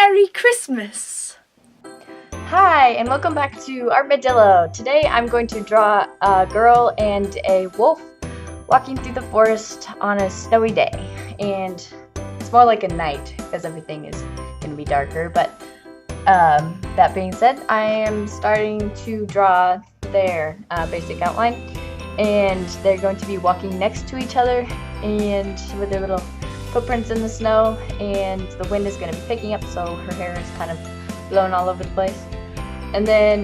Merry Christmas! Hi, and welcome back to Artmadillo. Today I'm going to draw a girl and a wolf walking through the forest on a snowy day. And it's more like a night because everything is going to be darker. But that being said, I am starting to draw their basic outline. And they're going to be walking next to each other and with their little footprints in the snow, and the wind is going to be picking up, so her hair is kind of blown all over the place. And then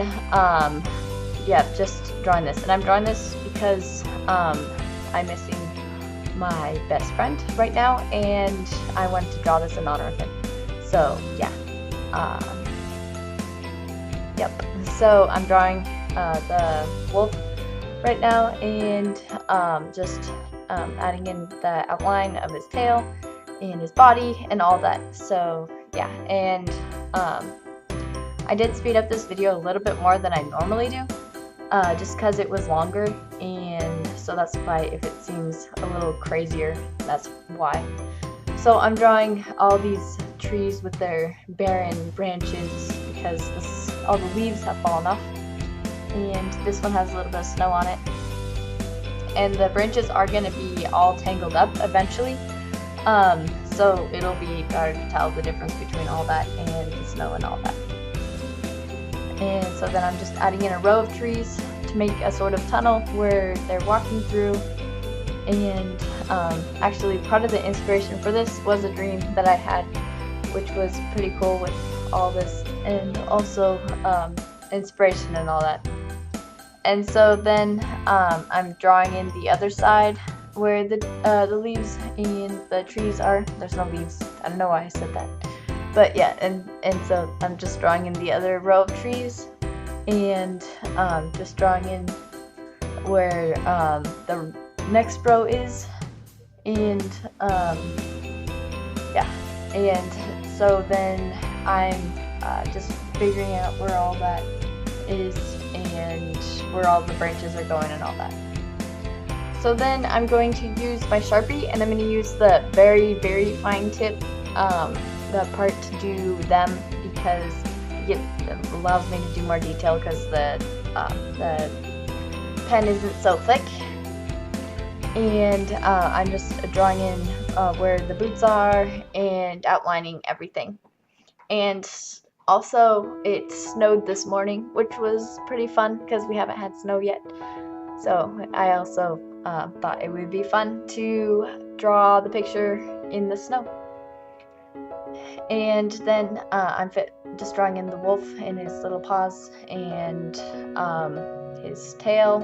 yeah, just drawing this, and I'm drawing this because I'm missing my best friend right now, and I wanted to draw this in honor of him. So yeah, yep, so I'm drawing the wolf right now, and just adding in the outline of his tail and his body and all that. So yeah, and I did speed up this video a little bit more than I normally do, just because it was longer, and so that's why if it seems a little crazier, that's why. So I'm drawing all these trees with their barren branches because all the leaves have fallen off, and this one has a little bit of snow on it. And the branches are going to be all tangled up eventually, so it'll be hard to tell the difference between all that and the snow and all that. And so then I'm just adding in a row of trees to make a sort of tunnel where they're walking through. And actually part of the inspiration for this was a dream that I had, which was pretty cool with all this, and also inspiration and all that. And so then I'm drawing in the other side where the leaves and the trees are. There's no leaves. I don't know why I said that. But yeah, and so I'm just drawing in the other row of trees, and just drawing in where the next row is, and yeah, and so then I'm just figuring out where all that is and where all the branches are going and all that. So then I'm going to use my Sharpie, and I'm going to use the very, very fine tip, the part to do them, because it allows me to do more detail because the pen isn't so thick. And I'm just drawing in where the boots are and outlining everything. And also, it snowed this morning, which was pretty fun because we haven't had snow yet. So I also thought it would be fun to draw the picture in the snow. And then I'm just drawing in the wolf and his little paws and his tail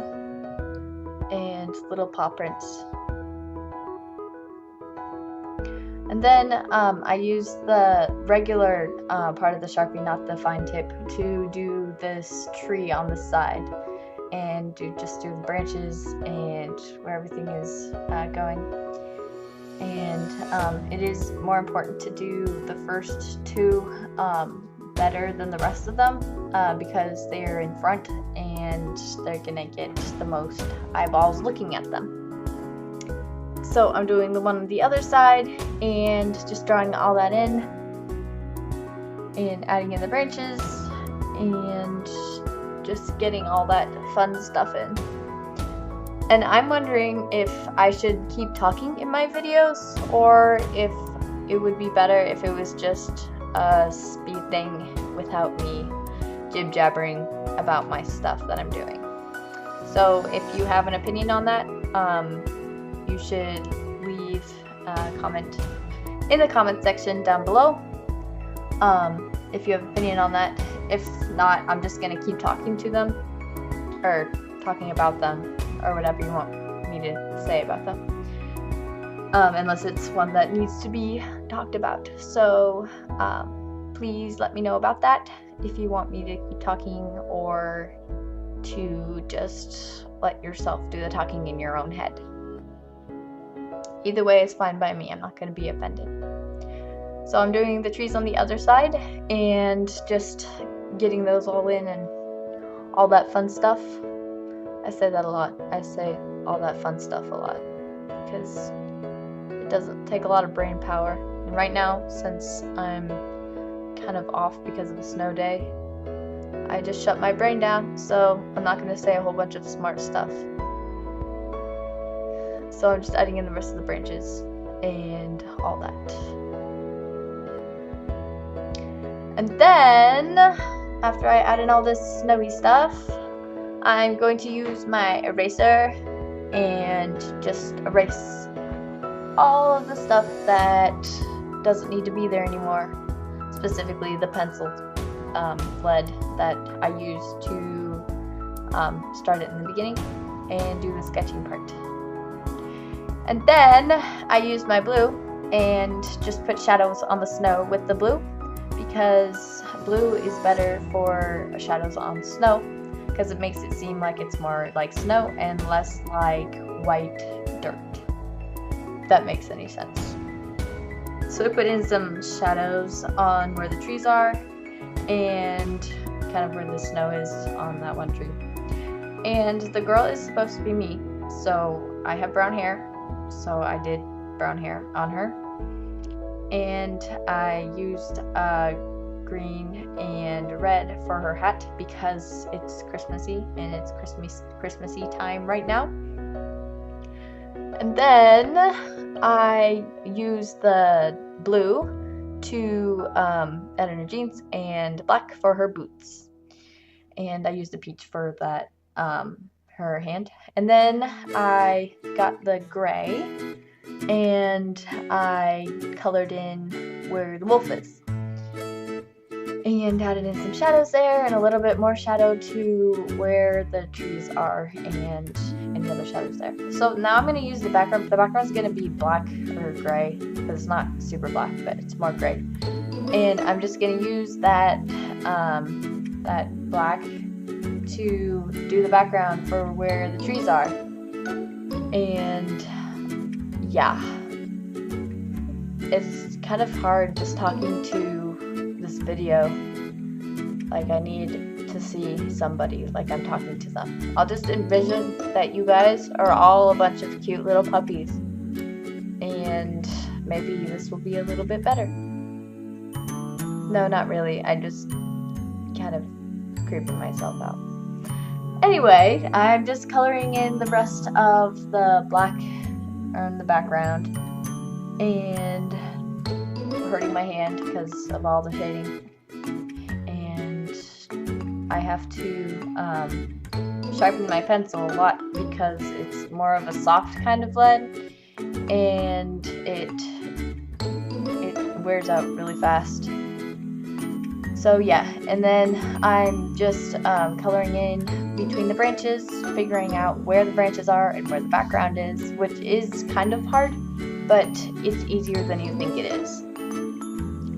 and little paw prints. And then I use the regular part of the Sharpie, not the fine tip, to do this tree on the side, and just do the branches and where everything is going. And it is more important to do the first two better than the rest of them because they are in front and they're gonna get the most eyeballs looking at them. So I'm doing the one on the other side and just drawing all that in and adding in the branches and just getting all that fun stuff in. And I'm wondering if I should keep talking in my videos, or if it would be better if it was just a speed thing without me jib-jabbering about my stuff that I'm doing. So if you have an opinion on that, you should leave a comment in the comment section down below if you have an opinion on that. If not, I'm just going to keep talking to them, or talking about them, or whatever you want me to say about them, unless it's one that needs to be talked about. So please let me know about that, if you want me to keep talking or to just let yourself do the talking in your own head. Either way is fine by me. I'm not going to be offended. So I'm doing the trees on the other side and just getting those all in and all that fun stuff. I say that a lot. I say all that fun stuff a lot because it doesn't take a lot of brain power. And right now, since I'm kind of off because of a snow day. I just shut my brain down, so I'm not going to say a whole bunch of smart stuff. So I'm just adding in the rest of the branches and all that. And then, after I add in all this snowy stuff, I'm going to use my eraser and just erase all of the stuff that doesn't need to be there anymore. Specifically the pencil lead that I used to start it in the beginning and do the sketching part. And then I used my blue and just put shadows on the snow with the blue, because blue is better for shadows on snow because it makes it seem like it's more like snow and less like white dirt, if that makes any sense. So I put in some shadows on where the trees are and kind of where the snow is on that one tree. And the girl is supposed to be me, so I have brown hair, so I did brown hair on her. And I used green and red for her hat because it's Christmassy and it's Christmassy time right now. And then I used the blue to add in her jeans and black for her boots. And I used the peach for that her hand. And then I got the gray and I colored in where the wolf is. And added in some shadows there and a little bit more shadow to where the trees are and any other shadows there. So now I'm going to use the background. The background is going to be black or gray because it's not super black, but it's more gray. And I'm just going to use that that black to do the background for where the trees are. And yeah, it's kind of hard just talking to this video. Like, I need to see somebody, like I'm talking to them. I'll just envision that you guys are all a bunch of cute little puppies, and maybe this will be a little bit better. No, not really. I just kind of creeping myself out. Anyway, I'm just coloring in the rest of the black on the background and hurting my hand because of all the shading. And I have to sharpen my pencil a lot because it's more of a soft kind of lead and it wears out really fast. So yeah, and then I'm just coloring in between the branches, figuring out where the branches are and where the background is, which is kind of hard, but it's easier than you think it is.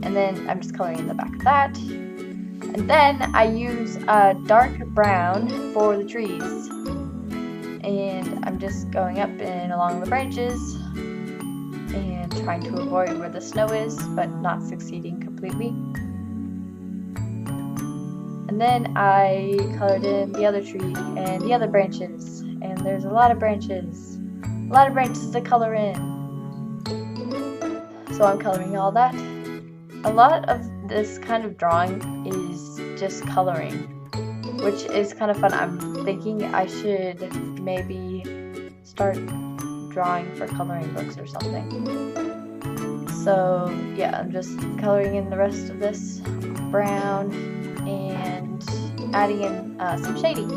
And then I'm just coloring in the back of that. And then I use dark brown for the trees. And I'm just going up and along the branches and trying to avoid where the snow is, but not succeeding completely. And then I colored in the other tree and the other branches, and there's a lot of branches to color in. So I'm coloring all that. A lot of this kind of drawing is just coloring, which is kind of fun. I'm thinking I should maybe start drawing for coloring books or something. So yeah, I'm just coloring in the rest of this brown and adding in some shading.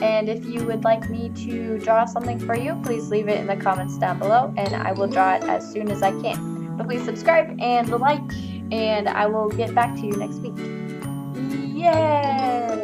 And if you would like me to draw something for you, please leave it in the comments down below and I will draw it as soon as I can. But please subscribe and like, and I will get back to you next week. Yay!